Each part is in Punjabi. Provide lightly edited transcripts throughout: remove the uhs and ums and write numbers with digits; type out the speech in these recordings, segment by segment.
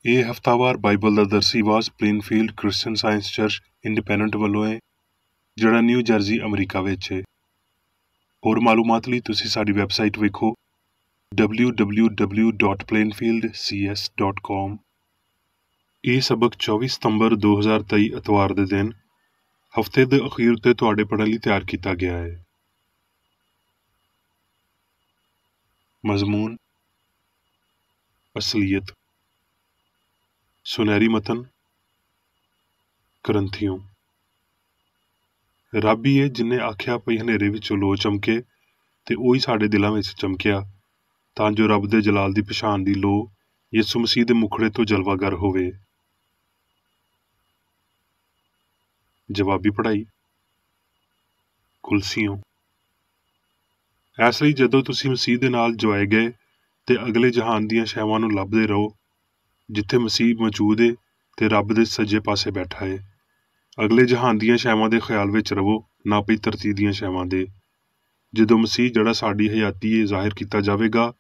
ਇਹ ਹਫ਼ਤਾਵਾਰ ਬਾਈਬਲ ਦਾ ਦਰਸੀ ਆਵਾਜ਼ ਪਲੇਨਫੀਲਡ ਕ੍ਰਿਸਚੀਅਨ ਸਾਇੰਸ ਚਰਚ ਇੰਡੀਪੈਂਡੈਂਟ ਵੱਲੋਂ ਹੈ, ਜਿਹੜਾ ਨਿਊ ਜਰਸੀ ਅਮਰੀਕਾ ਵਿੱਚ ਹੈ। ਹੋਰ ਮਾਲੂਮਾਤ ਲਈ ਤੁਸੀਂ ਸਾਡੀ ਵੈਬਸਾਈਟ ਵੇਖੋ www.plainfieldcs.com। ਇਹ ਸਬਕ 24 ਸਤੰਬਰ 2023 ਇਤਵਾਰ ਦੇ ਦਿਨ ਹਫ਼ਤੇ ਦੇ ਅਖੀਰ ਉੱਤੇ ਤੁਹਾਡੇ ਪੜ੍ਹਨ ਲਈ ਤਿਆਰ ਕੀਤਾ ਗਿਆ ਹੈ। ਮਜ਼ਮੂਨ, ਅਸਲੀਅਤ, ਸੁਨਹਿਰੀ ਮਤਨ, ਕਰੰਥੀਓ। ਰੱਬ ਹੀ ਹੈ ਜਿਨੇ ਆਖਿਆ ਪਈ ਹਨੇਰੇ ਵਿੱਚੋਂ ਲੋ ਚਮਕੇ, ਤੇ ਉਹੀ ਸਾਡੇ ਦਿਲਾਂ ਵਿੱਚ ਚਮਕਿਆ, ਤਾਂ ਜੋ ਰੱਬ ਦੇ ਜਲਾਲ ਦੀ ਪਛਾਣ ਦੀ ਲੋ ਯਿਸੂ ਮਸੀਹ ਦੇ ਮੁਖੜੇ ਤੋਂ ਜਲਵਾਗਰ ਹੋਵੇ। ਜਵਾਬੀ ਪੜ੍ਹਾਈ। ਕੁਲਸੀਓ। ਇਸ ਲਈ ਜਦੋਂ ਤੁਸੀਂ ਮਸੀਹ ਦੇ ਨਾਲ ਜੋਏ ਗਏ ਤੇ ਅਗਲੇ ਜਹਾਨ ਦੀਆਂ ਸ਼ੈਵਾਂ ਨੂੰ ਲੱਭਦੇ ਰਹੋ, ਜਿੱਥੇ ਮਸੀਹ ਮੌਜੂਦ ਹੈ ਤੇ ਰੱਬ ਦੇ ਸੱਜੇ ਪਾਸੇ ਬੈਠਾ ਹੈ। ਅਗਲੇ ਜਹਾਨ ਦੀਆਂ ਸ਼ੈਵਾਂ ਦੇ ਖਿਆਲ ਵਿੱਚ ਰਵੋ, ਨਾ ਪਈ ਧਰਤੀ ਦੀਆਂ ਸ਼ੈਵਾਂ ਦੇ। ਜਦੋਂ ਮਸੀਹ ਜਿਹੜਾ ਸਾਡੀ ਹਯਾਤੀ ਹੈ ਜ਼ਾਹਿਰ ਕੀਤਾ ਜਾਵੇਗਾ,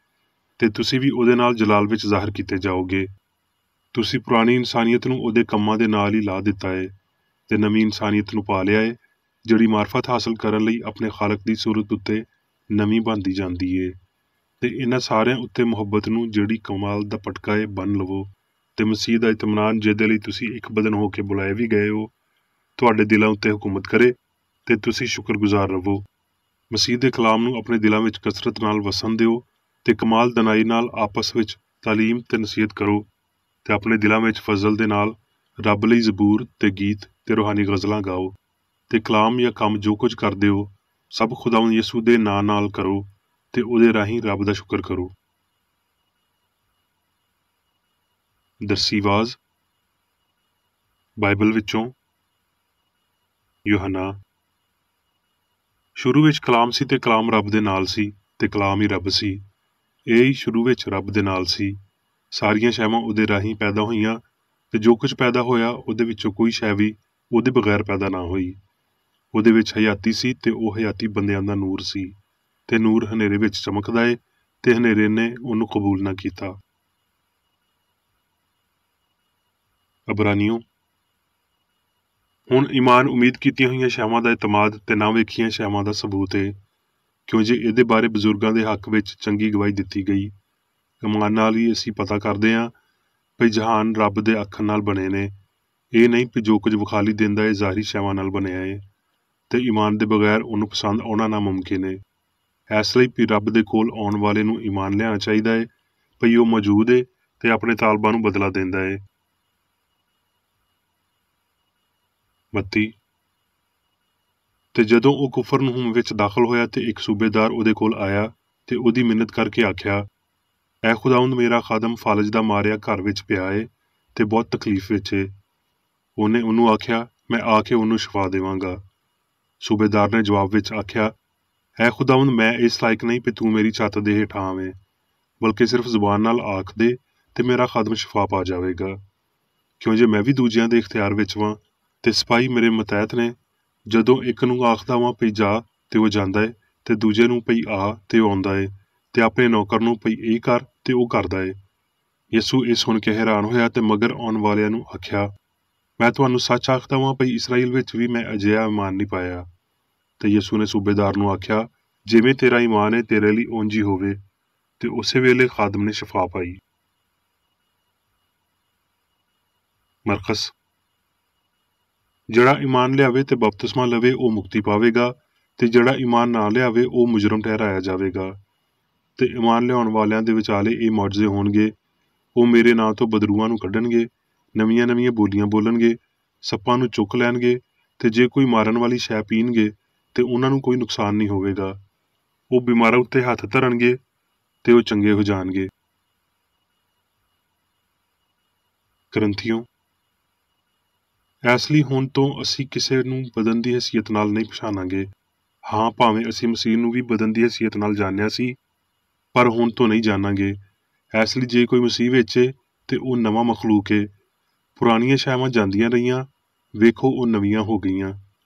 ਤੇ ਤੁਸੀਂ ਵੀ ਉਹਦੇ ਨਾਲ ਜਲਾਲ ਵਿੱਚ ਜ਼ਾਹਿਰ ਕੀਤੇ ਜਾਓਗੇ। ਤੁਸੀਂ ਪੁਰਾਣੀ ਇਨਸਾਨੀਅਤ ਨੂੰ ਉਹਦੇ ਕੰਮਾਂ ਦੇ ਨਾਲ ਹੀ ਲਾ ਦਿੱਤਾ ਹੈ ਤੇ ਨਵੀਂ ਇਨਸਾਨੀਅਤ ਨੂੰ ਪਾ ਲਿਆ ਹੈ, ਜਿਹੜੀ ਮਾਰਫਤ ਹਾਸਲ ਕਰਨ ਲਈ ਆਪਣੇ ਖਾਲਕ ਦੀ ਸੂਰਤ ਉੱਤੇ ਨਵੀਂ ਬਣਦੀ ਜਾਂਦੀ ਹੈ। ਤੇ ਇਹਨਾਂ ਸਾਰਿਆਂ ਉੱਤੇ ਮੁਹੱਬਤ ਨੂੰ, ਜਿਹੜੀ ਕਮਾਲ ਦਾ ਪਟਕਾ ਹੈ, ਬੰਨ ਲਵੋ, ਤੇ ਮਸੀਹ ਦਾ ਇਤਮਾਨਾਨ, ਜਿਹਦੇ ਲਈ ਤੁਸੀਂ ਇੱਕ ਬਦਨ ਹੋ ਕੇ ਬੁਲਾਏ ਵੀ ਗਏ ਹੋ, ਤੁਹਾਡੇ ਦਿਲਾਂ ਉੱਤੇ ਹੁਕੂਮਤ ਕਰੇ ਤੇ ਤੁਸੀਂ ਸ਼ੁਕਰਗੁਜ਼ਾਰ ਰਹੋ। ਮਸੀਹ ਦੇ ਕਲਾਮ ਨੂੰ ਆਪਣੇ ਦਿਲਾਂ ਵਿੱਚ ਕਸਰਤ ਨਾਲ ਵਸਣ ਦਿਓ ਤੇ ਕਮਾਲ ਦਨਾਈ ਨਾਲ ਆਪਸ ਵਿੱਚ ਤਾਲੀਮ ਤੇ ਨਸੀਹਤ ਕਰੋ, ਤੇ ਆਪਣੇ ਦਿਲਾਂ ਵਿੱਚ ਫਜ਼ਲ ਦੇ ਨਾਲ ਰੱਬ ਲਈ ਜ਼ਬੂਰ ਤੇ ਗੀਤ ਤੇ ਰੂਹਾਨੀ ਗਜ਼ਲਾਂ ਗਾਓ, ਤੇ ਕਲਾਮ ਜਾਂ ਕੰਮ ਜੋ ਕੁਝ ਕਰਦੇ ਹੋ ਸਭ ਖੁਦਾਵੰਦ ਯਿਸੂ ਦੇ ਨਾਂ ਨਾਲ ਕਰੋ ਤੇ ਉਹਦੇ ਰਾਹੀਂ ਰੱਬ ਦਾ ਸ਼ੁਕਰ ਕਰੋ। ਦਰਸੀ ਆਵਾਜ਼ ਬਾਈਬਲ ਵਿੱਚੋਂ ਯੋਹੰਨਾ। ਸ਼ੁਰੂ ਵਿੱਚ ਕਲਾਮ ਸੀ ਤੇ ਕਲਾਮ ਰੱਬ ਦੇ ਨਾਲ ਸੀ ਤੇ ਕਲਾਮ ਹੀ ਰੱਬ ਸੀ। ਇਹ ਹੀ ਸ਼ੁਰੂ ਵਿੱਚ ਰੱਬ ਦੇ ਨਾਲ ਸੀ। ਸਾਰੀਆਂ ਸ਼ੈਵਾਂ ਉਹਦੇ ਰਾਹੀਂ ਪੈਦਾ ਹੋਈਆਂ, ਤੇ ਜੋ ਕੁਝ ਪੈਦਾ ਹੋਇਆ ਉਹਦੇ ਵਿੱਚੋਂ ਕੋਈ ਸ਼ੈ ਵੀ ਉਹਦੇ ਬਗੈਰ ਪੈਦਾ ਨਾ ਹੋਈ। ਉਹਦੇ ਵਿੱਚ ਹਯਾਤੀ ਸੀ ਤੇ ਉਹ ਹਯਾਤੀ ਬੰਦਿਆਂ ਦਾ ਨੂਰ ਸੀ, ਤੇ ਨੂਰ ਹਨੇਰੇ ਵਿੱਚ ਚਮਕਦਾ ਏ ਤੇ ਹਨੇਰੇ ਨੇ ਉਹਨੂੰ ਕਬੂਲ ਨਾ ਕੀਤਾ। ਅਬਰਾਨੀਓ। ਹੁਣ ਈਮਾਨ ਉਮੀਦ ਕੀਤੀਆਂ ਹੋਈਆਂ ਸ਼ੈਵਾਂ ਦਾ ਇਤਮਾਦ ਤੇ ਨਾ ਵੇਖੀਆਂ ਸ਼ੈਵਾਂ ਦਾ ਸਬੂਤ ਏ, ਕਿਉਂ ਜੇ ਇਹਦੇ ਬਾਰੇ ਬਜ਼ੁਰਗਾਂ ਦੇ ਹੱਕ ਵਿੱਚ ਚੰਗੀ ਗਵਾਹੀ ਦਿੱਤੀ ਗਈ। ਈਮਾਨ ਨਾਲ ਹੀ ਅਸੀਂ ਪਤਾ ਕਰਦੇ ਹਾਂ ਵੀ ਜਹਾਨ ਰੱਬ ਦੇ ਆਖਣ ਨਾਲ ਬਣੇ ਨੇ। ਇਹ ਨਹੀਂ ਵੀ ਜੋ ਕੁਝ ਵਿਖਾਲੀ ਦਿੰਦਾ ਹੈ ਜ਼ਾਹਰੀ ਸ਼ੈਵਾਂ ਨਾਲ ਬਣਿਆ ਏ, ਤੇ ਈਮਾਨ ਦੇ ਬਗੈਰ ਉਹਨੂੰ ਪਸੰਦ ਆਉਣਾ ਨਾਮੁਮਕਿਨ ਏ। ਇਸ ਲਈ ਵੀ ਰੱਬ ਦੇ ਕੋਲ ਆਉਣ ਵਾਲੇ ਨੂੰ ਈਮਾਨ ਲਿਆਉਣਾ ਚਾਹੀਦਾ ਏ ਭਈ ਉਹ ਮੌਜੂਦ ਏ ਤੇ ਆਪਣੇ ਤਾਲਬਾਂ ਨੂੰ ਬਦਲਾ ਦਿੰਦਾ ਏ। ਮੱਤੀ। ਤੇ ਜਦੋਂ ਉਹ ਕੁਫਰਨਹੂਮ ਵਿੱਚ ਦਾਖਲ ਹੋਇਆ ਤੇ ਇੱਕ ਸੂਬੇਦਾਰ ਉਹਦੇ ਕੋਲ ਆਇਆ ਤੇ ਉਹਦੀ ਮਿੰਨਤ ਕਰਕੇ ਆਖਿਆ, ਐ ਖੁਦਾਵੰਦ, ਮੇਰਾ ਖਾਦਮ ਫਾਲਜ ਦਾ ਮਾਰਿਆ ਘਰ ਵਿੱਚ ਪਿਆ ਏ ਤੇ ਬਹੁਤ ਤਕਲੀਫ ਵਿੱਚ ਏ। ਉਹਨੇ ਉਹਨੂੰ ਆਖਿਆ, ਮੈਂ ਆ ਕੇ ਉਹਨੂੰ ਸ਼ਿਫਾ ਦੇਵਾਂਗਾ। ਸੂਬੇਦਾਰ ਨੇ ਜਵਾਬ ਵਿੱਚ ਆਖਿਆ, ਐ ਖੁਦਾਵੰਦ, ਮੈਂ ਇਸ ਲਾਇਕ ਨਹੀਂ ਕਿ ਤੂੰ ਮੇਰੀ ਛੱਤ ਦੇ ਹੇਠਾਂ ਆਵੇਂ, ਬਲਕਿ ਸਿਰਫ ਜ਼ੁਬਾਨ ਨਾਲ ਆਖ ਦੇ ਤੇ ਮੇਰਾ ਖਾਦਮ ਸ਼ਿਫਾ ਪਾ ਜਾਵੇਗਾ। ਕਿਉਂ ਜੇ ਮੈਂ ਵੀ ਦੂਜਿਆਂ ਦੇ ਇਖਤਿਆਰ ਵਿੱਚ ਵਾਂ ਤੇ ਸਿਪਾਹੀ ਮੇਰੇ ਮਤਹਿਤ ਨੇ। ਜਦੋਂ ਇੱਕ ਨੂੰ ਆਖਦਾ ਵਾਂ ਪਈ ਜਾ ਤੇ ਉਹ ਜਾਂਦਾ ਏ, ਤੇ ਦੂਜੇ ਨੂੰ ਪਈ ਆ ਤੇ ਉਹ ਆਉਂਦਾ ਏ, ਤੇ ਆਪਣੇ ਨੌਕਰ ਨੂੰ ਪਈ ਇਹ ਕਰ ਤੇ ਉਹ ਕਰਦਾ ਏ। ਯਿਸੂ ਇਹ ਸੁਣ ਕੇ ਹੈਰਾਨ ਹੋਇਆ ਤੇ ਮਗਰ ਆਉਣ ਵਾਲਿਆਂ ਨੂੰ ਆਖਿਆ, ਮੈਂ ਤੁਹਾਨੂੰ ਸੱਚ ਆਖਦਾ ਵਾਂ ਪਈ ਇਸਰਾਈਲ ਵਿੱਚ ਵੀ ਮੈਂ ਅਜਿਹਾ ਈਮਾਨ ਨਹੀਂ ਪਾਇਆ। ਤੇ ਯਿਸੂ ਨੇ ਸੂਬੇਦਾਰ ਨੂੰ ਆਖਿਆ, ਜਿਵੇਂ ਤੇਰਾ ਈਮਾਨ ਹੈ ਤੇਰੇ ਲਈ ਉਂਝ ਹੀ ਹੋਵੇ। ਤੇ ਉਸੇ ਵੇਲੇ ਖਾਦਮ ਨੇ ਸ਼ਿਫਾ ਪਾਈ। ਮਰਕਸ। ਜਿਹੜਾ ਈਮਾਨ ਲਿਆਵੇ ਤੇ ਬਪਤਿਸਮਾ ਲਵੇ ਉਹ ਮੁਕਤੀ ਪਾਵੇਗਾ, ਤੇ ਜਿਹੜਾ ਈਮਾਨ ਨਾ ਲਿਆਵੇ ਉਹ ਮੁਜਰਮ ਠਹਿਰਾਇਆ ਜਾਵੇਗਾ। ਤੇ ਈਮਾਨ ਲਿਆਉਣ ਵਾਲਿਆਂ ਦੇ ਵਿਚਾਲੇ ਇਹ ਮੁਅਜਜ਼ੇ ਹੋਣਗੇ, ਉਹ ਮੇਰੇ ਨਾਂ ਤੋਂ ਬਦਰੂਆਂ ਨੂੰ ਕੱਢਣਗੇ, ਨਵੀਆਂ ਨਵੀਆਂ ਬੋਲੀਆਂ ਬੋਲਣਗੇ, ਸੱਪਾਂ ਨੂੰ ਚੁੱਕ ਲੈਣਗੇ, ਤੇ ਜੇ ਕੋਈ ਮਾਰਨ ਵਾਲੀ ਸ਼ੈ ਪੀਣਗੇ ਤੇ ਉਹਨਾਂ ਨੂੰ ਕੋਈ ਨੁਕਸਾਨ ਨਹੀਂ ਹੋਵੇਗਾ। ਉਹ ਬਿਮਾਰਾਂ ਉੱਤੇ ਹੱਥ ਧਰਨਗੇ ਤੇ ਉਹ ਚੰਗੇ ਹੋ ਜਾਣਗੇ। ਕਰੰਥੀਓ। ਇਸ ਲਈ ਹੁਣ ਤੋਂ ਅਸੀਂ ਕਿਸੇ ਨੂੰ ਬਦਨ ਦੀ ਹੈਸੀਅਤ ਨਾਲ ਨਹੀਂ ਪਛਾਣਾਂਗੇ। ਹਾਂ, ਭਾਵੇਂ ਅਸੀਂ ਮਸੀਹ ਨੂੰ ਵੀ ਬਦਨ ਦੀ ਹੈਸੀਅਤ ਨਾਲ ਜਾਣਿਆ ਸੀ, ਪਰ ਹੁਣ ਤੋਂ ਨਹੀਂ ਜਾਣਾਂਗੇ। ਇਸ ਲਈ ਜੇ ਕੋਈ ਮਸੀਹ ਵਿੱਚ ਏ ਤੇ ਉਹ ਨਵਾਂ ਮਖਲੂਕ ਏ। ਪੁਰਾਣੀਆਂ ਸ਼ੈਵਾਂ ਜਾਂਦੀਆਂ ਰਹੀਆਂ, ਵੇਖੋ ਉਹ ਨਵੀਆਂ ਹੋ ਗਈਆਂ।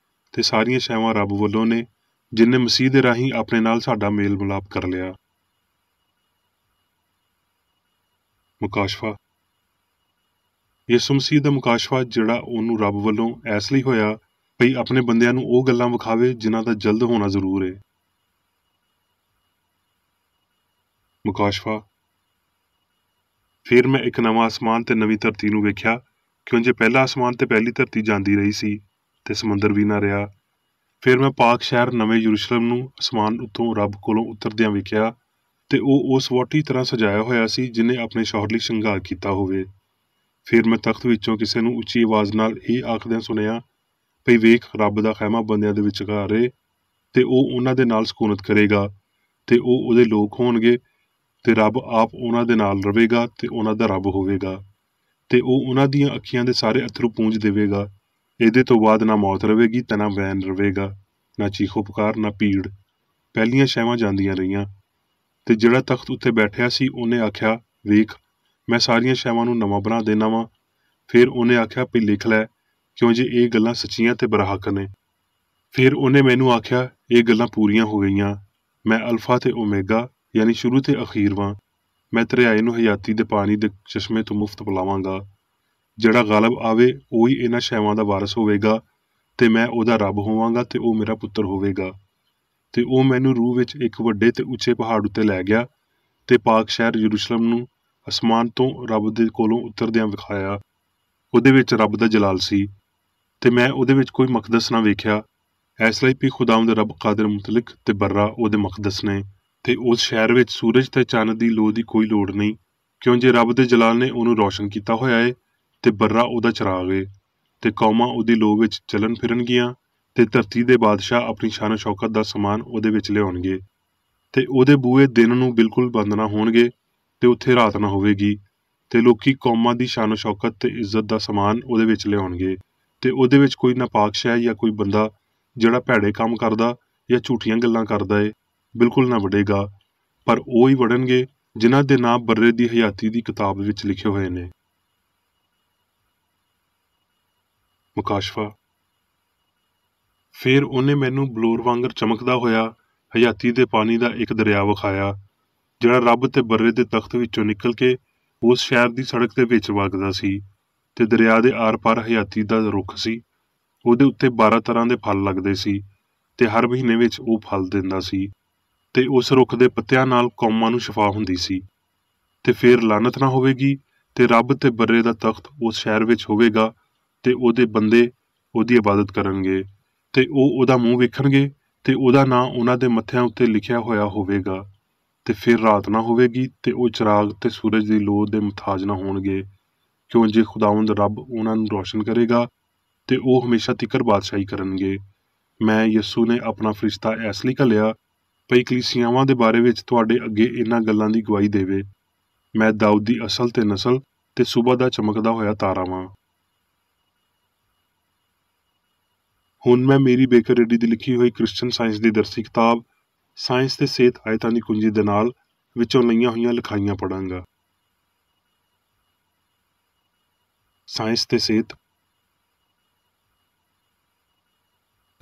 ਤੇ ਸਾਰੀਆਂ ਸ਼ੈਵਾਂ ਰੱਬ ਵੱਲੋਂ ਨੇ, ਜਿਨਨੇ ਮਸੀਹ ਦੇ ਰਾਹੀਂ ਆਪਣੇ ਨਾਲ ਸਾਡਾ ਮੇਲ ਮਿਲਾਪ ਕਰ ਲਿਆ। ਮੁਕਾਸ਼ਫਾ। ਯਿਸੂ ਮਸੀਹ ਦਾ ਮੁਕਾਸ਼ਫਾ ਜਿਹੜਾ ਉਹਨੂੰ ਰੱਬ ਵੱਲੋਂ ਇਸ ਲਈ ਹੋਇਆ ਭਈ ਆਪਣੇ ਬੰਦਿਆਂ ਨੂੰ ਉਹ ਗੱਲਾਂ ਵਿਖਾਵੇ ਜਿਨ੍ਹਾਂ ਦਾ ਜਲਦ ਹੋਣਾ ਜ਼ਰੂਰ ਹੈ। ਮੁਕਾਸ਼ਫਾ। ਫਿਰ ਮੈਂ ਇੱਕ ਨਵਾਂ ਅਸਮਾਨ ਤੇ ਨਵੀਂ ਧਰਤੀ ਨੂੰ ਵੇਖਿਆ, ਕਿਉਂਜੇ ਪਹਿਲਾ ਅਸਮਾਨ ਤੇ ਪਹਿਲੀ ਧਰਤੀ ਜਾਂਦੀ ਰਹੀ ਸੀ ਤੇ ਸਮੁੰਦਰ ਵੀ ਨਾ ਰਿਹਾ। ਫਿਰ ਮੈਂ ਪਾਕ ਸ਼ਹਿਰ ਨਵੇਂ ਯਰੂਸ਼ਲਮ ਨੂੰ ਅਸਮਾਨ ਉੱਤੋਂ ਰੱਬ ਕੋਲੋਂ ਉਤਰਦਿਆਂ ਵੇਖਿਆ, ਤੇ ਉਹ ਉਸ ਵਹੁਟੀ ਤਰ੍ਹਾਂ ਸਜਾਇਆ ਹੋਇਆ ਸੀ ਜਿਹਨੇ ਆਪਣੇ ਸ਼ੌਹਰ ਲਈ ਸ਼ਿੰਗਾਰ ਕੀਤਾ ਹੋਵੇ। ਫਿਰ ਮੈਂ ਤਖਤ ਵਿੱਚੋਂ ਕਿਸੇ ਨੂੰ ਉੱਚੀ ਆਵਾਜ਼ ਨਾਲ ਇਹ ਆਖਦਿਆਂ ਸੁਣਿਆ ਭਈ ਵੇਖ, ਰੱਬ ਦਾ ਖੈਮਾ ਬੰਦਿਆਂ ਦੇ ਵਿਚਕਾਰ ਏ, ਤੇ ਉਹ ਉਹਨਾਂ ਦੇ ਨਾਲ ਸਕੂਨਤ ਕਰੇਗਾ, ਤੇ ਉਹ ਉਹਦੇ ਲੋਕ ਹੋਣਗੇ, ਤੇ ਰੱਬ ਆਪ ਉਹਨਾਂ ਦੇ ਨਾਲ ਰਵੇਗਾ ਤੇ ਉਹਨਾਂ ਦਾ ਰੱਬ ਹੋਵੇਗਾ, ਤੇ ਉਹ ਉਹਨਾਂ ਦੀਆਂ ਅੱਖੀਆਂ ਦੇ ਸਾਰੇ ਅਥਰੂ ਪੂੰਝ ਦੇਵੇਗਾ। ਇਹਦੇ ਤੋਂ ਬਾਅਦ ਨਾ ਮੌਤ ਰਵੇਗੀ ਤੇ ਨਾ ਵੈਨ ਰਵੇਗਾ, ਨਾ ਚੀਖੋ ਪੁਕਾਰ, ਨਾ ਭੀੜ। ਪਹਿਲੀਆਂ ਸ਼ੈਵਾਂ ਜਾਂਦੀਆਂ ਰਹੀਆਂ। ਤੇ ਜਿਹੜਾ ਤਖਤ ਉੱਤੇ ਬੈਠਿਆ ਸੀ ਉਹਨੇ ਆਖਿਆ, ਵੇਖ, ਮੈਂ ਸਾਰੀਆਂ ਸ਼ੈਵਾਂ ਨੂੰ ਨਵਾਂ ਬਣਾ ਦੇਣਾ ਵਾਂ। ਫਿਰ ਉਹਨੇ ਆਖਿਆ ਭਈ ਲਿਖ ਲੈ, ਕਿਉਂਜੇ ਇਹ ਗੱਲਾਂ ਸੱਚੀਆਂ ਤੇ ਬਰਹਕ ਨੇ। ਫਿਰ ਉਹਨੇ ਮੈਨੂੰ ਆਖਿਆ, ਇਹ ਗੱਲਾਂ ਪੂਰੀਆਂ ਹੋ ਗਈਆਂ। ਮੈਂ ਅਲਫਾ ਤੇ ਓਮੇਗਾ ਯਾਨੀ ਸ਼ੁਰੂ ਤੇ ਅਖੀਰ ਵਾਂ। ਮੈਂ ਦਰਿਆਏ ਨੂੰ ਹਯਾਤੀ ਦੇ ਪਾਣੀ ਦੇ ਚਸ਼ਮੇ ਤੋਂ ਮੁਫਤ ਪਿਲਾਵਾਂਗਾ। ਜਿਹੜਾ ਗਾਲਬ ਆਵੇ ਉਹੀ ਇਹਨਾਂ ਸ਼ੈਵਾਂ ਦਾ ਵਾਰਸ ਹੋਵੇਗਾ, ਤੇ ਮੈਂ ਉਹਦਾ ਰੱਬ ਹੋਵਾਂਗਾ ਤੇ ਉਹ ਮੇਰਾ ਪੁੱਤਰ ਹੋਵੇਗਾ। ਤੇ ਉਹ ਮੈਨੂੰ ਰੂਹ ਵਿੱਚ ਇੱਕ ਵੱਡੇ ਤੇ ਉੱਚੇ ਪਹਾੜ ਉੱਤੇ ਲੈ ਗਿਆ, ਤੇ ਪਾਕ ਸ਼ਹਿਰ ਯਰੂਸ਼ਲਮ ਨੂੰ ਅਸਮਾਨ ਤੋਂ ਰੱਬ ਦੇ ਕੋਲੋਂ ਉਤਰਦਿਆਂ ਵਿਖਾਇਆ। ਉਹਦੇ ਵਿੱਚ ਰੱਬ ਦਾ ਜਲਾਲ ਸੀ, ਤੇ ਮੈਂ ਉਹਦੇ ਵਿੱਚ ਕੋਈ ਮਕਦਸ ਨਾ ਵੇਖਿਆ, ਇਸ ਲਈ ਵੀ ਖੁਦਾਵੰਦ ਰੱਬ ਕਾਦਰ ਮੁਤਲਕ ਤੇ ਬਰਰਾ ਉਹਦੇ ਮਕਦਸ ਨੇ। ਤੇ ਉਸ ਸ਼ਹਿਰ ਵਿੱਚ ਸੂਰਜ ਤੇ ਚੰਨ ਦੀ ਲੋਅ ਦੀ ਕੋਈ ਲੋੜ ਨਹੀਂ, ਕਿਉਂਜੇ ਰੱਬ ਦੇ ਜਲਾਲ ਨੇ ਉਹਨੂੰ ਰੌਸ਼ਨ ਕੀਤਾ ਹੋਇਆ ਏ, ਤੇ ਬਰਰਾ ਉਹਦਾ ਚਿਰਾਗ ਏ। ਤੇ ਕੌਮਾਂ ਉਹਦੀ ਲੋਅ ਵਿੱਚ ਚੱਲਣ ਫਿਰਨਗੀਆਂ, ਤੇ ਧਰਤੀ ਦੇ ਬਾਦਸ਼ਾਹ ਆਪਣੀ ਸ਼ਾਨ ਸ਼ੌਕਤ ਦਾ ਸਮਾਨ ਉਹਦੇ ਵਿੱਚ ਲਿਆਉਣਗੇ। ਤੇ ਉਹਦੇ ਬੂਹੇ ਦਿਨ ਨੂੰ ਬਿਲਕੁਲ ਬੰਦ ਨਾ ਹੋਣਗੇ, ਤੇ ਉੱਥੇ ਰਾਤ ਨਾ ਹੋਵੇਗੀ। ਤੇ ਲੋਕੀ ਕੌਮਾਂ ਦੀ ਸ਼ਾਨ ਸ਼ੌਕਤ ਤੇ ਇੱਜ਼ਤ ਦਾ ਸਮਾਨ ਉਹਦੇ ਵਿੱਚ ਲਿਆਉਣਗੇ। ਤੇ ਉਹਦੇ ਵਿੱਚ ਕੋਈ ਨਾਪਾਕ ਸ਼ੈ ਜਾਂ ਕੋਈ ਬੰਦਾ ਜਿਹੜਾ ਭੈੜੇ ਕੰਮ ਕਰਦਾ ਜਾਂ ਝੂਠੀਆਂ ਗੱਲਾਂ ਕਰਦਾ ਏ ਬਿਲਕੁਲ ਨਾ ਵੜੇਗਾ, ਪਰ ਉਹ ਹੀ ਵੜਨਗੇ ਜਿਨ੍ਹਾਂ ਦੇ ਨਾਮ ਬਰਰੇ ਦੀ ਹਯਾਤੀ ਦੀ ਕਿਤਾਬ ਵਿੱਚ ਲਿਖੇ ਹੋਏ ਨੇ। ਮੁਕਾਸ਼ਫਾ। ਫਿਰ ਉਹਨੇ ਮੈਨੂੰ ਬਲੂਰ ਵਾਂਗਰ ਚਮਕਦਾ ਹੋਇਆ ਹਯਾਤੀ ਦੇ ਪਾਣੀ ਦਾ ਇੱਕ ਦਰਿਆ ਵਿਖਾਇਆ, ਜਿਹੜਾ ਰੱਬ ਤੇ ਬਰਰੇ ਦੇ ਤਖਤ ਵਿੱਚੋਂ ਨਿਕਲ ਕੇ ਉਸ ਸ਼ਹਿਰ ਦੀ ਸੜਕ ਦੇ ਵਿੱਚ ਵਗਦਾ ਸੀ। ਤੇ ਦਰਿਆ ਦੇ ਆਰ ਪਾਰ ਹਯਾਤੀ ਦਾ ਰੁੱਖ ਸੀ। ਉਹਦੇ ਉੱਤੇ 12 ਤਰ੍ਹਾਂ ਦੇ ਫਲ ਲੱਗਦੇ ਸੀ, ਤੇ ਹਰ ਮਹੀਨੇ ਵਿੱਚ ਉਹ ਫਲ ਦਿੰਦਾ ਸੀ। ਤੇ ਉਸ ਰੁੱਖ ਦੇ ਪੱਤਿਆਂ ਨਾਲ ਕੌਮਾਂ ਨੂੰ ਸ਼ਿਫਾ ਹੁੰਦੀ ਸੀ। ਤੇ ਫਿਰ ਲਾਨਤ ਨਾ ਹੋਵੇਗੀ, ਤੇ ਰੱਬ ਤੇ ਬਰਰੇ ਦਾ ਤਖਤ ਉਸ ਸ਼ਹਿਰ ਵਿੱਚ ਹੋਵੇਗਾ, ਤੇ ਉਹਦੇ ਬੰਦੇ ਉਹਦੀ ਇਬਾਦਤ ਕਰਨਗੇ, ਤੇ ਉਹ ਉਹਦਾ ਮੂੰਹ ਵੇਖਣਗੇ, ਤੇ ਉਹਦਾ ਨਾਂ ਉਹਨਾਂ ਦੇ ਮੱਥਿਆਂ ਉੱਤੇ ਲਿਖਿਆ ਹੋਇਆ ਹੋਵੇਗਾ। ਤੇ ਫਿਰ ਰਾਤ ਨਾ ਹੋਵੇਗੀ, ਤੇ ਉਹ ਚਿਰਾਗ ਤੇ ਸੂਰਜ ਦੀ ਲੋਅ ਦੇ ਮੁਤਾਜ ਨਾ ਹੋਣਗੇ, ਕਿਉਂ ਜੇ ਖੁਦਾਵੰਦ ਰੱਬ ਉਹਨਾਂ ਨੂੰ ਰੌਸ਼ਨ ਕਰੇਗਾ, ਤੇ ਉਹ ਹਮੇਸ਼ਾ ਤਿਕਰ ਬਾਦਸ਼ਾਹੀ ਕਰਨਗੇ। ਮੈਂ ਯਿਸੂ ਨੇ ਆਪਣਾ ਫਰਿਸ਼ਤਾ ਇਸ ਲਈ ਘੱਲਿਆ ਭਈ ਕਲੀਸਿਆਵਾਂ ਦੇ ਬਾਰੇ ਵਿੱਚ ਤੁਹਾਡੇ ਅੱਗੇ ਇਹਨਾਂ ਗੱਲਾਂ ਦੀ ਗਵਾਹੀ ਦੇਵੇ। ਮੈਂ ਦਾਊਦ ਦੀ ਅਸਲ ਤੇ ਨਸਲ ਤੇ ਸੁਬਹ ਦਾ ਚਮਕਦਾ ਹੋਇਆ ਤਾਰਾ ਵਾਂ। ਹੁਣ ਮੈਂ ਮੇਰੀ ਬੇਕਰ ਰੈਡੀ ਦੀ ਲਿਖੀ ਹੋਈ ਕ੍ਰਿਸਚਨ ਸਾਇੰਸ ਦੀ ਦਰਸੀ ਕਿਤਾਬ ਸਾਇੰਸ ਤੇ ਸਿਹਤ ਆਇਤਾਂ ਦੀ ਕੁੰਜੀ ਦੇ ਨਾਲ ਵਿੱਚੋਂ ਲਈਆਂ ਹੋਈਆਂ ਲਿਖਾਈਆਂ ਪੜਾਂਗਾ। ਸਾਇੰਸ ਤੇ ਸਿਹਤ।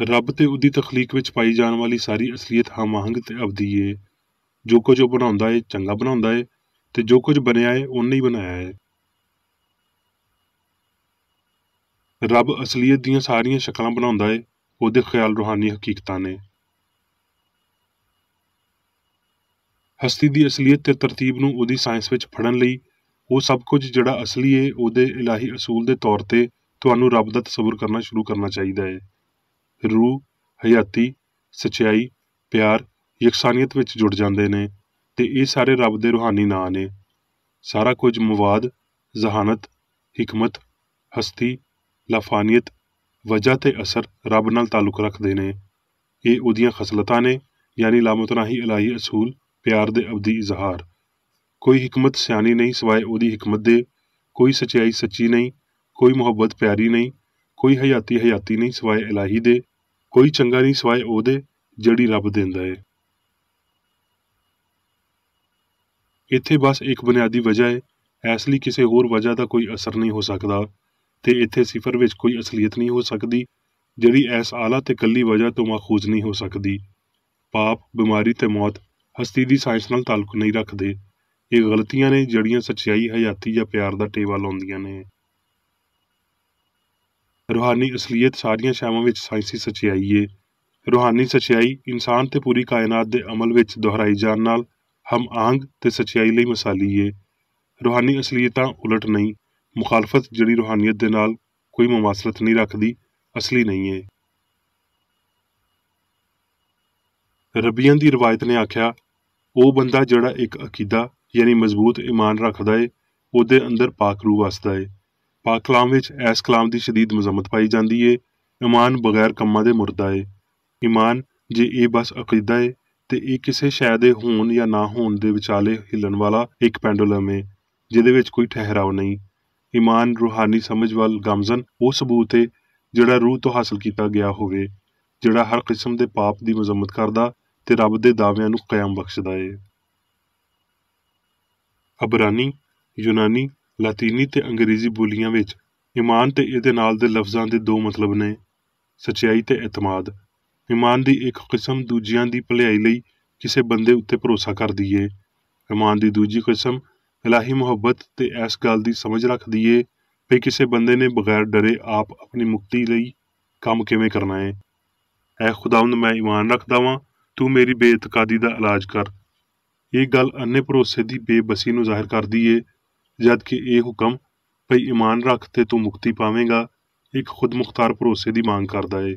ਰੱਬ ਤੇ ਉਹਦੀ ਤਖਲੀਕ ਵਿੱਚ ਪਾਈ ਜਾਣ ਵਾਲੀ ਸਾਰੀ ਅਸਲੀਅਤ ਹਮਾਹੰਗ ਤੇ ਅਬਦੀ ਏ। ਜੋ ਕੁਝ ਉਹ ਬਣਾਉਂਦਾ ਏ ਚੰਗਾ ਬਣਾਉਂਦਾ ਏ, ਤੇ ਜੋ ਕੁਝ ਬਣਿਆ ਏ ਉਹਨੇ ਹੀ ਬਣਾਇਆ ਏ। ਰੱਬ ਅਸਲੀਅਤ ਦੀਆਂ ਸਾਰੀਆਂ ਸ਼ਕਲਾਂ ਬਣਾਉਂਦਾ ਏ, ਉਹਦੇ ਖਿਆਲ ਰੂਹਾਨੀ ਹਕੀਕਤਾਂ ਨੇ। ਹਸਤੀ ਦੀ ਅਸਲੀਅਤ ਤੇ ਤਰਤੀਬ ਨੂੰ ਉਹਦੀ ਸਾਇੰਸ ਵਿੱਚ ਫੜਨ ਲਈ ਉਹ ਸਭ ਕੁਝ ਜਿਹੜਾ ਅਸਲੀ ਏ ਉਹਦੇ ਇਲਾਹੀ ਅਸੂਲ ਦੇ ਤੌਰ ਤੇ ਤੁਹਾਨੂੰ ਰੱਬ ਦਾ ਤਸੱਵੁਰ ਕਰਨਾ ਸ਼ੁਰੂ ਕਰਨਾ ਚਾਹੀਦਾ ਏ। ਰੂਹ, ਹਯਾਤੀ, ਸੱਚਾਈ, ਪਿਆਰ, ਯਕਸਾਨੀਅਤ ਵਿੱਚ ਜੁੜ ਜਾਂਦੇ ਨੇ, ਤੇ ਇਹ ਸਾਰੇ ਰੱਬ ਦੇ ਰੂਹਾਨੀ ਨਾਂ ਨੇ। ਸਾਰਾ ਕੁਝ ਮਵਾਦ, ਜ਼ਹਾਨਤ, ਹਿਕਮਤ, ਹਸਤੀ, ਲਾਫਾਨੀਅਤ, ਵਜ੍ਹਾ ਤੇ ਅਸਰ ਰੱਬ ਨਾਲ ਤਾਲੁਕ ਰੱਖਦੇ ਨੇ। ਇਹ ਉਹਦੀਆਂ ਖਸਲਤਾਂ ਨੇ, ਯਾਨੀ ਲਾਮਤਨਾਹੀ ਇਲਾਹੀ ਅਸੂਲ, ਪਿਆਰ ਦੇ ਅਬਦੀ ਇਜ਼ਹਾਰ। ਕੋਈ ਹਿਕਮਤ ਸਿਆਣੀ ਨਹੀਂ ਸਿਵਾਏ ਉਹਦੀ ਹਿਕਮਤ ਦੇ, ਕੋਈ ਸੱਚਾਈ ਸੱਚੀ ਨਹੀਂ, ਕੋਈ ਮੁਹੱਬਤ ਪਿਆਰੀ ਨਹੀਂ, ਕੋਈ ਹਯਾਤੀ ਹਯਾਤੀ ਨਹੀਂ ਸਿਵਾਏ ਇਲਾਹੀ ਦੇ, ਕੋਈ ਚੰਗਾ ਨਹੀਂ ਸਿਵਾਏ ਉਹਦੇ ਜਿਹੜੀ ਰੱਬ ਦਿੰਦਾ ਏ। ਇੱਥੇ ਬਸ ਇੱਕ ਬੁਨਿਆਦੀ ਵਜ੍ਹਾ ਏ, ਇਸ ਲਈ ਕਿਸੇ ਹੋਰ ਵਜ੍ਹਾ ਦਾ ਕੋਈ ਅਸਰ ਨਹੀਂ ਹੋ ਸਕਦਾ, ਤੇ ਇੱਥੇ ਸਿਫਰ ਵਿੱਚ ਕੋਈ ਅਸਲੀਅਤ ਨਹੀਂ ਹੋ ਸਕਦੀ ਜਿਹੜੀ ਇਸ ਆਲਾ ਤੇ ਕੱਲੀ ਵਜ੍ਹਾ ਤੋਂ ਮਾਖੂਜ਼ ਨਹੀਂ ਹੋ ਸਕਦੀ। ਪਾਪ, ਬਿਮਾਰੀ ਤੇ ਮੌਤ ਹਸਤੀ ਦੀ ਸਾਇੰਸ ਨਾਲ ਤਾਲੁਕ ਨਹੀਂ ਰੱਖਦੇ। ਇਹ ਗਲਤੀਆਂ ਨੇ ਜਿਹੜੀਆਂ ਸੱਚਾਈ, ਹਯਾਤੀ ਜਾਂ ਪਿਆਰ ਦਾ ਟੇਵਾ ਲਾਉਂਦੀਆਂ ਨੇ। रूहानी असलीयत सारियां शैवां विच साइंसी सच्चाई है। रूहानी सच्चाई इंसान ते पूरी कायनात दे अमल विच दोहराई जाण नाल हम आहंग ते सच्चाई लई मिसाली है। रूहानी असलीयतां उलट नहीं, मुखालफत जिहड़ी रूहानियत दे नाल कोई मुमासलत नहीं रखदी, असली नहीं है। रबियां दी रवायत ने आख्या, ਉਹ ਬੰਦਾ ਜਿਹੜਾ ਇੱਕ ਅਕੀਦਾ ਯਾਨੀ ਮਜ਼ਬੂਤ ਈਮਾਨ ਰੱਖਦਾ ਏ, ਉਹਦੇ ਅੰਦਰ ਪਾਕ ਰੂਹ ਵਸਦਾ ਏ। ਪਾਕ ਕਲਾਮ ਵਿੱਚ ਐਸ ਕਲਾਮ ਦੀ ਸ਼ਦੀਦ ਮਜ਼ਮਤ ਪਾਈ ਜਾਂਦੀ ਏ। ਈਮਾਨ ਬਗੈਰ ਕੰਮਾਂ ਦੇ ਮੁਰਦਾ ਏ। ਈਮਾਨ ਜੇ ਇਹ ਬਸ ਅਕੀਦਾ ਏ ਤੇ ਇਹ ਕਿਸੇ ਸ਼ੈ ਦੇ ਹੋਣ ਜਾਂ ਨਾ ਹੋਣ ਦੇ ਵਿਚਾਲੇ ਹਿੱਲਣ ਵਾਲਾ ਇੱਕ ਪੈਂਡੂਲਮ ਏ, ਜਿਹਦੇ ਵਿੱਚ ਕੋਈ ਠਹਿਰਾਵ ਨਹੀਂ। ਈਮਾਨ ਰੂਹਾਨੀ ਸਮਝ ਵੱਲ ਗਾਮਜ਼ਨ ਉਹ ਸਬੂਤ ਏ ਜਿਹੜਾ ਰੂਹ ਤੋਂ ਹਾਸਲ ਕੀਤਾ ਗਿਆ ਹੋਵੇ, ਜਿਹੜਾ ਹਰ ਕਿਸਮ ਦੇ ਪਾਪ ਦੀ ਮਜ਼ਮਤ ਕਰਦਾ ਤੇ ਰੱਬ ਦੇ ਦਾਅਵਿਆਂ ਨੂੰ ਕਾਇਮ ਬਖਸ਼ਦਾ ਏ। ਅਬਰਾਨੀ, ਯੂਨਾਨੀ, ਲਾਤੀਨੀ ਤੇ ਅੰਗਰੇਜ਼ੀ ਬੋਲੀਆਂ ਵਿੱਚ ਈਮਾਨ ਤੇ ਇਹਦੇ ਨਾਲ ਦੇ ਲਫ਼ਜ਼ਾਂ ਦੇ ਦੋ ਮਤਲਬ ਨੇ, ਸੱਚਾਈ ਤੇ ਇਤਮਾਦ। ਈਮਾਨ ਦੀ ਇੱਕ ਕਿਸਮ ਦੂਜਿਆਂ ਦੀ ਭਲਾਈ ਲਈ ਕਿਸੇ ਬੰਦੇ ਉੱਤੇ ਭਰੋਸਾ ਕਰਦੀ ਏ। ਈਮਾਨ ਦੀ ਦੂਜੀ ਕਿਸਮ ਇਲਾਹੀ ਮੁਹੱਬਤ ਤੇ ਇਸ ਗੱਲ ਦੀ ਸਮਝ ਰੱਖਦੀ ਏ ਕਿ ਕਿਸੇ ਬੰਦੇ ਨੇ ਬਗੈਰ ਡਰੇ ਆਪ ਆਪਣੀ ਮੁਕਤੀ ਲਈ ਕੰਮ ਕਿਵੇਂ ਕਰਨਾ ਏ। ਐ ਖੁਦਾਵੰਦ, ਮੈਂ ਈਮਾਨ ਰੱਖਦਾ ਵਾਂ, ਤੂੰ ਮੇਰੀ ਬੇਇਤਕਾਦੀ ਦਾ ਇਲਾਜ ਕਰ। ਇਹ ਗੱਲ ਅੰਨੇ ਭਰੋਸੇ ਦੀ ਬੇਬਸੀ ਨੂੰ ਜ਼ਾਹਿਰ ਕਰਦੀ ਏ, ਜਦ ਕਿ ਇਹ ਹੁਕਮ ਭਈ ਈਮਾਨ ਰੱਖ ਤੇ ਤੂੰ ਮੁਕਤੀ ਪਾਵੇਂਗਾ ਇੱਕ ਖੁਦਮੁਖਤਾਰ ਭਰੋਸੇ ਦੀ ਮੰਗ ਕਰਦਾ ਏ,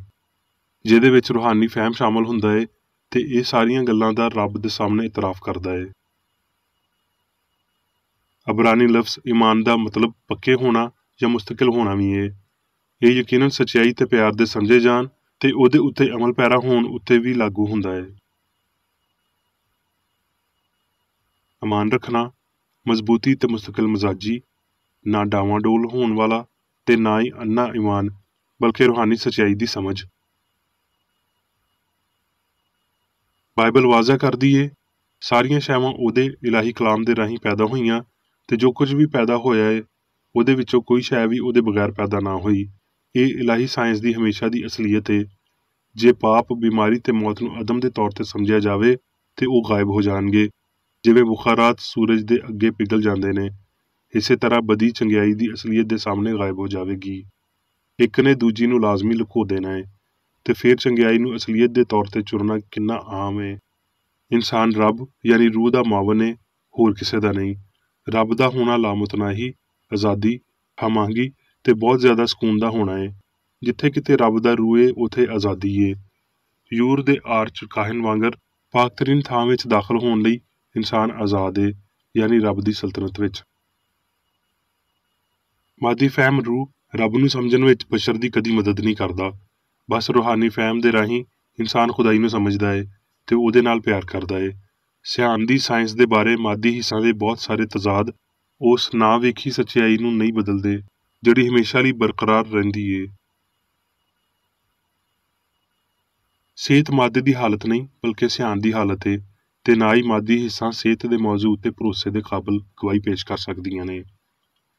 ਜਿਹਦੇ ਵਿੱਚ ਰੂਹਾਨੀ ਫਹਿਮ ਸ਼ਾਮਲ ਹੁੰਦਾ ਏ ਤੇ ਇਹ ਸਾਰੀਆਂ ਗੱਲਾਂ ਦਾ ਰੱਬ ਦੇ ਸਾਹਮਣੇ ਇਤਰਾਫ ਕਰਦਾ ਏ। ਅਬਰਾਨੀ ਲਫ਼ਜ਼ ਈਮਾਨ ਦਾ ਮਤਲਬ ਪੱਕੇ ਹੋਣਾ ਜਾਂ ਮੁਸਤਕਿਲ ਹੋਣਾ ਵੀ ਏ। ਇਹ ਯਕੀਨਨ ਸੱਚਾਈ ਤੇ ਪਿਆਰ ਦੇ ਸਮਝੇ ਜਾਣ ਤੇ ਉਹਦੇ ਉੱਤੇ ਅਮਲ ਪੈਰਾ ਹੋਣ ਉੱਤੇ ਵੀ ਲਾਗੂ ਹੁੰਦਾ ਏ। ਈਮਾਨ ਰੱਖਣਾ ਮਜ਼ਬੂਤੀ ਤੇ ਮੁਸਤਕਿਲ ਮਜ਼ਾਜੀ, ਨਾ ਡਾਵਾਂਡੋਲ ਹੋਣ ਵਾਲਾ ਤੇ ਨਾ ਹੀ ਅੰਨਾ ਈਮਾਨ, ਬਲਕਿ ਰੂਹਾਨੀ ਸੱਚਾਈ ਦੀ ਸਮਝ। ਬਾਈਬਲ ਵਾਜ਼ਾ ਕਰਦੀ ਏ, ਸਾਰੀਆਂ ਸ਼ੈਵਾਂ ਉਹਦੇ ਇਲਾਹੀ ਕਲਾਮ ਦੇ ਰਾਹੀਂ ਪੈਦਾ ਹੋਈਆਂ ਤੇ ਜੋ ਕੁਝ ਵੀ ਪੈਦਾ ਹੋਇਆ ਏ ਉਹਦੇ ਵਿੱਚੋਂ ਕੋਈ ਸ਼ੈ ਵੀ ਉਹਦੇ ਬਗੈਰ ਪੈਦਾ ਨਾ ਹੋਈ। ਇਹ ਇਲਾਹੀ ਸਾਇੰਸ ਦੀ ਹਮੇਸ਼ਾ ਦੀ ਅਸਲੀਅਤ ਏ। ਜੇ ਪਾਪ, ਬਿਮਾਰੀ ਤੇ ਮੌਤ ਨੂੰ ਅਦਮ ਦੇ ਤੌਰ ਤੇ ਸਮਝਿਆ ਜਾਵੇ ਤੇ ਉਹ ਗਾਇਬ ਹੋ ਜਾਣਗੇ, ਜਿਵੇਂ ਬੁਖਾਰਾਤ ਸੂਰਜ ਦੇ ਅੱਗੇ ਪਿਘਲ ਜਾਂਦੇ ਨੇ। ਇਸੇ ਤਰ੍ਹਾਂ ਬਦੀ ਚੰਗਿਆਈ ਦੀ ਅਸਲੀਅਤ ਦੇ ਸਾਹਮਣੇ ਗਾਇਬ ਹੋ ਜਾਵੇਗੀ। ਇੱਕ ਨੇ ਦੂਜੀ ਨੂੰ ਲਾਜ਼ਮੀ ਲੁਕੋ ਦੇਣਾ ਏ ਤੇ ਫਿਰ ਚੰਗਿਆਈ ਨੂੰ ਅਸਲੀਅਤ ਦੇ ਤੌਰ ਤੇ ਚੁਣਨਾ ਕਿੰਨਾ ਆਮ ਏ। ਇਨਸਾਨ ਰੱਬ ਯਾਨੀ ਰੂਹ ਦਾ ਮਾਵਨ ਏ, ਹੋਰ ਕਿਸੇ ਦਾ ਨਹੀਂ। ਰੱਬ ਦਾ ਹੋਣਾ ਲਾਮੁਤਨਾਹੀ, ਆਜ਼ਾਦੀ, ਹਮਾਂਗੀ ਤੇ ਬਹੁਤ ਜ਼ਿਆਦਾ ਸਕੂਨ ਦਾ ਹੋਣਾ ਏ। ਜਿੱਥੇ ਕਿਤੇ ਰੱਬ ਦਾ ਰੂਹ ਏ, ਉੱਥੇ ਆਜ਼ਾਦੀ ਏ। ਯੂਰ ਦੇ ਆਰਚ ਕਾਹਨ ਵਾਂਗਰ ਪਾਕਤਰੀਨ ਥਾਂ ਵਿੱਚ ਦਾਖਲ ਹੋਣ ਲਈ ਇਨਸਾਨ ਆਜ਼ਾਦ ਏ, ਯਾਨੀ ਰੱਬ ਦੀ ਸਲਤਨਤ ਵਿੱਚ। ਮਾਦੀ ਫਹਿਮ ਰੂਹ ਰੱਬ ਨੂੰ ਸਮਝਣ ਵਿੱਚ ਬਸ਼ਰ ਦੀ ਕਦੀ ਮਦਦ ਨਹੀਂ ਕਰਦਾ। ਬਸ ਰੂਹਾਨੀ ਫਹਿਮ ਦੇ ਰਾਹੀਂ ਇਨਸਾਨ ਖੁਦਾਈ ਨੂੰ ਸਮਝਦਾ ਏ ਤੇ ਉਹਦੇ ਨਾਲ ਪਿਆਰ ਕਰਦਾ ਏ। ਸਿਆਣ ਦੀ ਸਾਇੰਸ ਦੇ ਬਾਰੇ ਮਾਦੀ ਹਿੱਸਾਂ ਦੇ ਬਹੁਤ ਸਾਰੇ ਤਜ਼ਾਦ ਉਸ ਨਾ ਵੇਖੀ ਸੱਚਾਈ ਨੂੰ ਨਹੀਂ ਬਦਲਦੇ, ਜਿਹੜੀ ਹਮੇਸ਼ਾ ਲਈ ਬਰਕਰਾਰ ਰਹਿੰਦੀ ਏ। ਸਿਹਤ ਮਾਦੇ ਦੀ ਹਾਲਤ ਨਹੀਂ, ਬਲਕਿ ਸਿਆਣ ਦੀ ਹਾਲਤ ਏ ਤੇ ਨਾ ਹੀ ਮਾਦੀ ਹਿੱਸਾਂ ਸਿਹਤ ਦੇ ਮੌਜੂ ਉੱਤੇ ਭਰੋਸੇ ਦੇ ਕਾਬਲ ਗਵਾਹੀ ਪੇਸ਼ ਕਰ ਸਕਦੀਆਂ ਨੇ।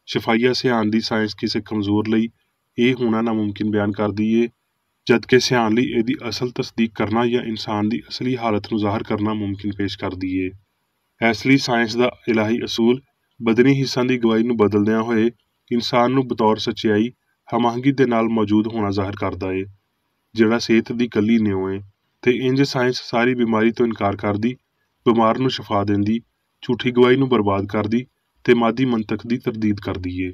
ਸ਼ਫਾਈਆ ਸਿਆਣ ਦੀ ਸਾਇੰਸ ਕਿਸੇ ਕਮਜ਼ੋਰ ਲਈ ਇਹ ਹੋਣਾ ਨਾਮੁਮਕਿਨ ਬਿਆਨ ਕਰਦੀ ਏ, ਜਦਕਿ ਸਿਆਣ ਲਈ ਇਹਦੀ ਅਸਲ ਤਸਦੀਕ ਕਰਨਾ ਜਾਂ ਇਨਸਾਨ ਦੀ ਅਸਲੀ ਹਾਲਤ ਨੂੰ ਜ਼ਾਹਰ ਕਰਨਾ ਮੁਮਕਿਨ ਪੇਸ਼ ਕਰਦੀ ਏ। ਇਸ ਲਈ ਸਾਇੰਸ ਦਾ ਇਲਾਹੀ ਅਸੂਲ ਬਦਨੀ ਹਿੱਸਾਂ ਦੀ ਗਵਾਹੀ ਨੂੰ ਬਦਲਦਿਆਂ ਹੋਏ ਇਨਸਾਨ ਨੂੰ ਬਤੌਰ ਸੱਚਾਈ ਹਮਾਹੰਗੀ ਦੇ ਨਾਲ ਮੌਜੂਦ ਹੋਣਾ ਜ਼ਾਹਰ ਕਰਦਾ ਏ, ਜਿਹੜਾ ਸਿਹਤ ਦੀ ਕੱਲੀ ਨਿਉ ਏ। ਤੇ ਇੰਜ ਸਾਇੰਸ ਸਾਰੀ ਬਿਮਾਰੀ ਤੋਂ ਇਨਕਾਰ ਕਰਦੀ, ਬਿਮਾਰ ਨੂੰ ਸ਼ਫਾ ਦਿੰਦੀ, ਝੂਠੀ ਗਵਾਹੀ ਨੂੰ ਬਰਬਾਦ ਕਰਦੀ ਤੇ ਮਾਦੀ ਮੰਤਕ ਦੀ ਤਰਦੀਦ ਕਰਦੀ ਏ।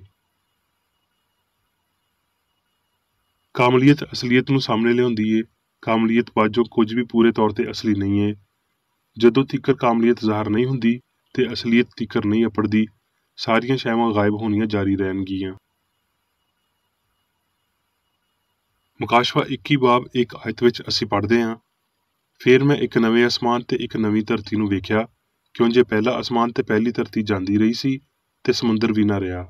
ਕਾਮਲੀਅਤ ਅਸਲੀਅਤ ਨੂੰ ਸਾਹਮਣੇ ਲਿਆਉਂਦੀ ਏ। ਕਾਮਲੀਅਤ ਬਾਝੋਂ ਕੁਝ ਵੀ ਪੂਰੇ ਤੌਰ ਤੇ ਅਸਲੀ ਨਹੀਂ ਏ। ਜਦੋਂ ਤੀਕਰ ਕਾਮਲੀਅਤ ਜ਼ਾਹਰ ਨਹੀਂ ਹੁੰਦੀ ਤੇ ਅਸਲੀਅਤ ਤੀਕਰ ਨਹੀਂ ਅਪੜਦੀ, ਸਾਰੀਆਂ ਸ਼ੈਵਾਂ ਗਾਇਬ ਹੋਣੀਆਂ ਜਾਰੀ ਰਹਿਣਗੀਆਂ। ਮੁਕਾਸ਼ਵਾ 21 ਬਾਬ 1 ਆਇਤ ਵਿੱਚ ਅਸੀਂ ਪੜ੍ਹਦੇ ਹਾਂ, ਫਿਰ ਮੈਂ ਇੱਕ ਨਵੇਂ ਅਸਮਾਨ ਤੇ ਇੱਕ ਨਵੀਂ ਧਰਤੀ ਨੂੰ ਵੇਖਿਆ, ਕਿਉਂ ਜੇ ਪਹਿਲਾ ਅਸਮਾਨ ਤੇ ਪਹਿਲੀ ਧਰਤੀ ਜਾਂਦੀ ਰਹੀ ਸੀ ਤੇ ਸਮੁੰਦਰ ਵੀ ਨਾ ਰਿਹਾ।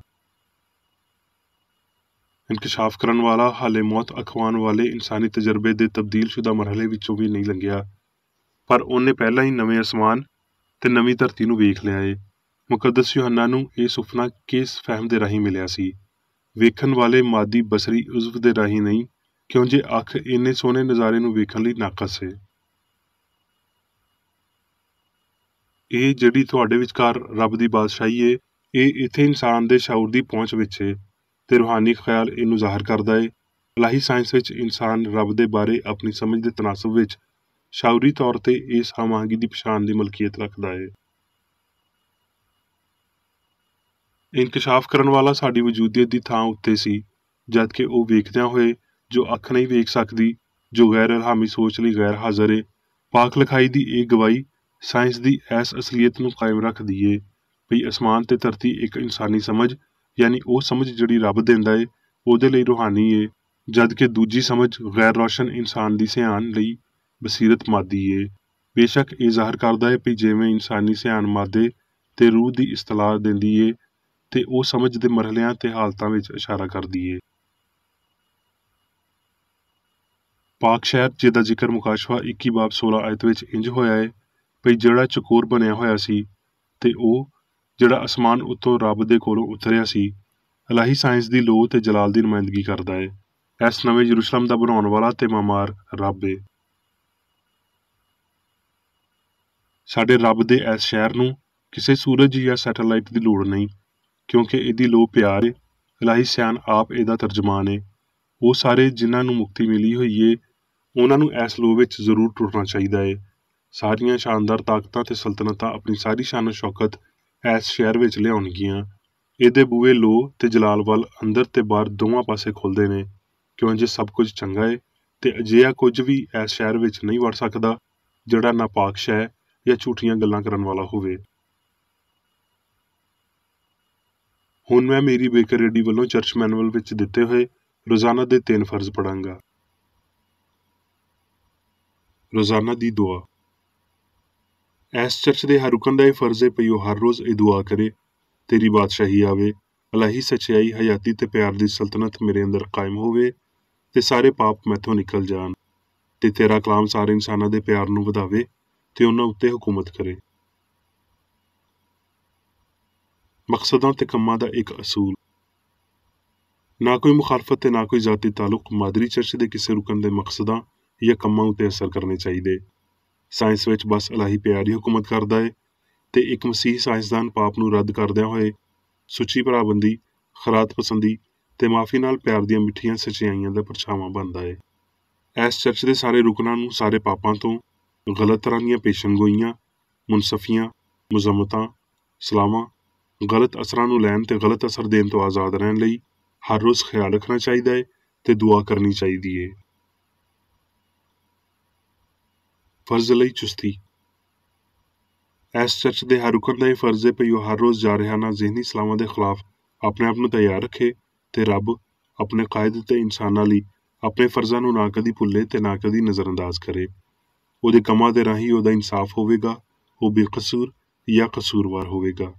ਇਨਕਸ਼ਾਫ ਕਰਨ ਵਾਲਾ ਹਾਲੇ ਮੌਤ ਅਖਵਾਉਣ ਵਾਲੇ ਇਨਸਾਨੀ ਤਜਰਬੇ ਦੇ ਤਬਦੀਲਸ਼ੁਦਾ ਮਰਹਲੇ ਵਿੱਚੋਂ ਵੀ ਨਹੀਂ ਲੰਘਿਆ, ਪਰ ਉਹਨੇ ਪਹਿਲਾਂ ਹੀ ਨਵੇਂ ਅਸਮਾਨ ਤੇ ਨਵੀਂ ਧਰਤੀ ਨੂੰ ਵੇਖ ਲਿਆ ਏ। ਮੁਕੱਦਸ ਯੂਹੰਨਾ ਨੂੰ ਇਹ ਸੁਪਨਾ ਕਿਸ ਫਹਿਮ ਦੇ ਰਾਹੀਂ ਮਿਲਿਆ ਸੀ? ਵੇਖਣ ਵਾਲੇ ਮਾਦੀ ਬਸਰੀ ਉਜ਼ਵ ਦੇ ਰਾਹੀਂ ਨਹੀਂ, ਕਿਉਂ ਜੇ ਅੱਖ ਇੰਨੇ ਸੋਹਣੇ ਨਜ਼ਾਰੇ ਨੂੰ ਵੇਖਣ ਲਈ ਨਾਕਸ ਏ। ਇਹ ਜਿਹੜੀ ਤੁਹਾਡੇ ਵਿਚਕਾਰ ਰੱਬ ਦੀ ਬਾਦਸ਼ਾਹੀ ਏ, ਇਹ ਇੱਥੇ ਇਨਸਾਨ ਦੇ ਸ਼ਾਊਰ ਦੀ ਪਹੁੰਚ ਵਿੱਚ ਏ ਤੇ ਰੂਹਾਨੀ ਖਿਆਲ ਇਹਨੂੰ ਜ਼ਾਹਰ ਕਰਦਾ ਏ ਇਲਾਹੀ ਸਾਇੰਸ ਵਿੱਚ ਇਨਸਾਨ ਰੱਬ ਦੇ ਬਾਰੇ ਆਪਣੀ ਸਮਝ ਦੇ ਤਨਾਸਬ ਵਿੱਚ ਸ਼ਾਉਰੀ ਤੌਰ ਤੇ ਇਸ ਹਮਾਹੰਗੀ ਦੀ ਪਛਾਣ ਦੀ ਮਲਕੀਅਤ ਰੱਖਦਾ ਹੈ। ਇਨਕਸ਼ਾਫ ਕਰਨ ਵਾਲਾ ਸਾਡੀ ਵਜੂਦੀਅਤ ਦੀ ਥਾਂ ਉੱਤੇ ਸੀ, ਜਦ ਕਿ ਉਹ ਵੇਖਦਿਆਂ ਹੋਏ ਜੋ ਅੱਖ ਨਹੀਂ ਵੇਖ ਸਕਦੀ, ਜੋ ਗੈਰ ਇਲਹਾਮੀ ਸੋਚ ਲਈ ਗੈਰ ਹਾਜ਼ਰ ਏ। ਪਾਕ ਲਿਖਾਈ ਦੀ ਇਹ ਗਵਾਹੀ ਸਾਇੰਸ ਦੀ ਇਸ ਅਸਲੀਅਤ ਨੂੰ ਕਾਇਮ ਰੱਖਦੀ ਏ ਵੀ ਅਸਮਾਨ ਤੇ ਧਰਤੀ ਇੱਕ ਇਨਸਾਨੀ ਸਮਝ ਯਾਨੀ ਉਹ ਸਮਝ ਜਿਹੜੀ ਰੱਬ ਦਿੰਦਾ ਏ ਉਹਦੇ ਲਈ ਰੂਹਾਨੀ ਏ, ਜਦ ਕਿ ਦੂਜੀ ਸਮਝ ਗੈਰ ਰੋਸ਼ਨ ਇਨਸਾਨ ਦੀ ਸਿਆਣ ਲਈ ਬਸੀਰਤ ਮਾਦੀ ਏ। ਬੇਸ਼ੱਕ ਇਹ ਜ਼ਾਹਰ ਕਰਦਾ ਹੈ ਵੀ ਜਿਵੇਂ ਇਨਸਾਨੀ ਸਿਆਣ ਮਾਦੇ ਤੇ ਰੂਹ ਦੀ ਇਸਤਲਾਹ ਦਿੰਦੀ ਏ ਤੇ ਉਹ ਸਮਝ ਦੇ ਮਰਹਲਿਆਂ ਤੇ ਹਾਲਤਾਂ ਵਿੱਚ ਇਸ਼ਾਰਾ ਕਰਦੀ ਏ। ਪਾਕ ਸ਼ਹਿਰ ਜਿਹਦਾ ਜ਼ਿਕਰ ਮੁਕਾਸ਼ਫਾ 21 ਬਾਬ 16 ਆਇਤ ਵਿੱਚ ਇੰਜ ਹੋਇਆ ਹੈ ਵੀ ਜਿਹੜਾ ਚਕੋਰ ਬਣਿਆ ਹੋਇਆ ਸੀ ਤੇ ਉਹ ਜਿਹੜਾ ਅਸਮਾਨ ਉੱਤੋਂ ਰੱਬ ਦੇ ਕੋਲੋਂ ਉਤਰਿਆ ਸੀ, ਇਲਾਹੀ ਸਾਇੰਸ ਦੀ ਲੋਹ ਤੇ ਜਲਾਲ ਦੀ ਨੁਮਾਇੰਦਗੀ ਕਰਦਾ ਹੈ। ਇਸ ਨਵੇਂ ਯਰੂਸ਼ਲਮ ਦਾ ਬਣਾਉਣ ਵਾਲਾ ਤੇ ਮਾਮਾਰ ਰੱਬ ਏ। ਸਾਡੇ ਰੱਬ ਦੇ ਇਸ ਸ਼ਹਿਰ ਨੂੰ ਕਿਸੇ ਸੂਰਜ ਜਾਂ ਸੈਟੇਲਾਈਟ ਦੀ ਲੋੜ ਨਹੀਂ, ਕਿਉਂਕਿ ਇਹਦੀ ਲੋਹ ਪਿਆਰ ਏ। ਇਲਾਹੀ ਸਿਆਣ ਆਪ ਇਹਦਾ ਤਰਜਮਾਨ ਏ। ਉਹ ਸਾਰੇ ਜਿਨ੍ਹਾਂ ਨੂੰ ਮੁਕਤੀ ਮਿਲੀ ਹੋਈ ਏ ਉਹਨਾਂ ਨੂੰ ਇਸ ਲੋਹ ਵਿੱਚ ਜ਼ਰੂਰ ਟੁਰਨਾ ਚਾਹੀਦਾ ਏ। ਸਾਰੀਆਂ ਸ਼ਾਨਦਾਰ ਤਾਕਤਾਂ ਤੇ ਸਲਤਨਤਾਂ ਆਪਣੀ ਸਾਰੀ ਸ਼ਾਨ ਸ਼ੌਕਤ ਇਸ ਸ਼ਹਿਰ ਵਿੱਚ ਲਿਆਉਣਗੀਆਂ। ਇਹਦੇ ਬੂਹੇ ਲੋਹ ਤੇ ਜਲਾਲ ਵੱਲ ਅੰਦਰ ਤੇ ਬਾਹਰ ਦੋਵਾਂ ਪਾਸੇ ਖੁੱਲ੍ਹਦੇ ਨੇ, ਕਿਉਂਕਿ ਸਭ ਕੁਝ ਚੰਗਾ ਏ ਤੇ ਅਜਿਹਾ ਕੁਝ ਵੀ ਇਸ ਸ਼ਹਿਰ ਵਿੱਚ ਨਹੀਂ ਵੜ ਸਕਦਾ ਜਿਹੜਾ ਨਾਪਾਕ ਸ਼ੈ ਜਾਂ ਝੂਠੀਆਂ ਗੱਲਾਂ ਕਰਨ ਵਾਲਾ ਹੋਵੇ। ਹੁਣ ਮੈਂ ਮੇਰੀ ਬੇਕਰ ਰੇਡੀ ਵੱਲੋਂ ਚਰਚ ਮੈਨੂਅਲ ਵਿੱਚ ਦਿੱਤੇ ਹੋਏ ਰੋਜ਼ਾਨਾ ਦੇ 3 ਫਰਜ਼ ਪੜਾਂਗਾ। ਰੋਜ਼ਾਨਾ ਦੀ ਦੁਆ। ਇਸ ਚਰਚ ਦੇ ਹਰ ਰੁਕਨ ਦਾ ਇਹ ਫਰਜ਼ ਹੈ ਪਈ ਉਹ ਹਰ ਰੋਜ਼ ਇਹ ਦੁਆ ਕਰੇ, ਤੇਰੀ ਬਾਦਸ਼ਾਹੀ ਆਵੇ, ਇਲਾਹੀ ਸੱਚਾਈ, ਹਯਾਤੀ ਤੇ ਪਿਆਰ ਦੀ ਸਲਤਨਤ ਮੇਰੇ ਅੰਦਰ ਕਾਇਮ ਹੋਵੇ ਤੇ ਸਾਰੇ ਪਾਪ ਮੈਥੋਂ ਨਿਕਲ ਜਾਣ ਤੇ ਤੇਰਾ ਕਲਾਮ ਸਾਰੇ ਇਨਸਾਨਾਂ ਦੇ ਪਿਆਰ ਨੂੰ ਵਧਾਵੇ ਤੇ ਉਹਨਾਂ ਉੱਤੇ ਹਕੂਮਤ ਕਰੇ। ਮਕਸਦਾਂ ਤੇ ਕੰਮਾਂ ਦਾ ਇੱਕ ਅਸੂਲ। ਨਾ ਕੋਈ ਮੁਖਾਲਫਤ ਤੇ ਨਾ ਕੋਈ ਜ਼ਾਤੀ ਤਾਲੁਕ ਮਾਦਰੀ ਚਰਚ ਦੇ ਕਿਸੇ ਰੁਕਨ ਦੇ ਮਕਸਦਾਂ ਜਾਂ ਕੰਮਾਂ ਉੱਤੇ ਅਸਰ ਕਰਨੇ ਚਾਹੀਦੇ। ਸਾਇੰਸ ਵਿੱਚ ਬਸ ਇਲਾਹੀ ਪਿਆਰ ਹੀ ਹਕੂਮਤ ਕਰਦਾ ਹੈ ਤੇ ਇੱਕ ਮਸੀਹ ਸਾਇੰਸਦਾਨ ਪਾਪ ਨੂੰ ਰੱਦ ਕਰਦਿਆਂ ਹੋਏ ਸੁੱਚੀ ਭਰਾਬੰਦੀ, ਖਰਾਤ ਪਸੰਦੀ ਤੇ ਮਾਫੀ ਨਾਲ ਪਿਆਰ ਦੀਆਂ ਮਿੱਠੀਆਂ ਸੱਚਾਈਆਂ ਦਾ ਪਰਛਾਵਾਂ ਬਣਦਾ ਹੈ। ਇਸ ਚਰਚ ਦੇ ਸਾਰੇ ਰੁਕਨਾਂ ਨੂੰ ਸਾਰੇ ਪਾਪਾਂ ਤੋਂ, ਗਲਤ ਤਰ੍ਹਾਂ ਦੀਆਂ ਪੇਸ਼ਨਗੋਈਆਂ, ਮੁਨਸਫੀਆਂ, ਮੁਜ਼ੰਮਤਾਂ, ਸਲਾਮਾਂ, ਗਲਤ ਅਸਰਾਂ ਨੂੰ ਲੈਣ ਤੇ ਗਲਤ ਅਸਰ ਦੇਣ ਤੋਂ ਆਜ਼ਾਦ ਰਹਿਣ ਲਈ ਹਰ ਰੋਜ਼ ਖਿਆਲ ਰੱਖਣਾ ਚਾਹੀਦਾ ਹੈ ਤੇ ਦੁਆ ਕਰਨੀ ਚਾਹੀਦੀ ਹੈ। ਫਰਜ਼ ਲਈ ਚੁਸਤੀ। ਇਸ ਚਰਚ ਦੇ ਹਰ ਰੁਕਨ ਦਾ ਇਹ ਫਰਜ਼ ਹੈ ਕਿ ਉਹ ਹਰ ਰੋਜ਼ ਜਾਰਹਾਨਾ ਜ਼ਿਹਨੀ ਸਲਾਮਾਂ ਦੇ ਖਿਲਾਫ ਆਪਣੇ ਆਪ ਨੂੰ ਤਿਆਰ ਰੱਖੇ ਤੇ ਰੱਬ ਆਪਣੇ ਕਾਇਦ ਤੇ ਇਨਸਾਨਾਂ ਲਈ ਆਪਣੇ ਫਰਜ਼ਾਂ ਨੂੰ ਨਾ ਕਦੀ ਭੁੱਲੇ ਤੇ ਨਾ ਕਦੀ ਨਜ਼ਰਅੰਦਾਜ਼ ਕਰੇ। ਉਹਦੇ ਕੰਮਾਂ ਦੇ ਰਾਹੀਂ ਉਹਦਾ ਇਨਸਾਫ ਹੋਵੇਗਾ, ਉਹ ਬੇਕਸੂਰ ਜਾਂ ਕਸੂਰਵਾਰ ਹੋਵੇਗਾ।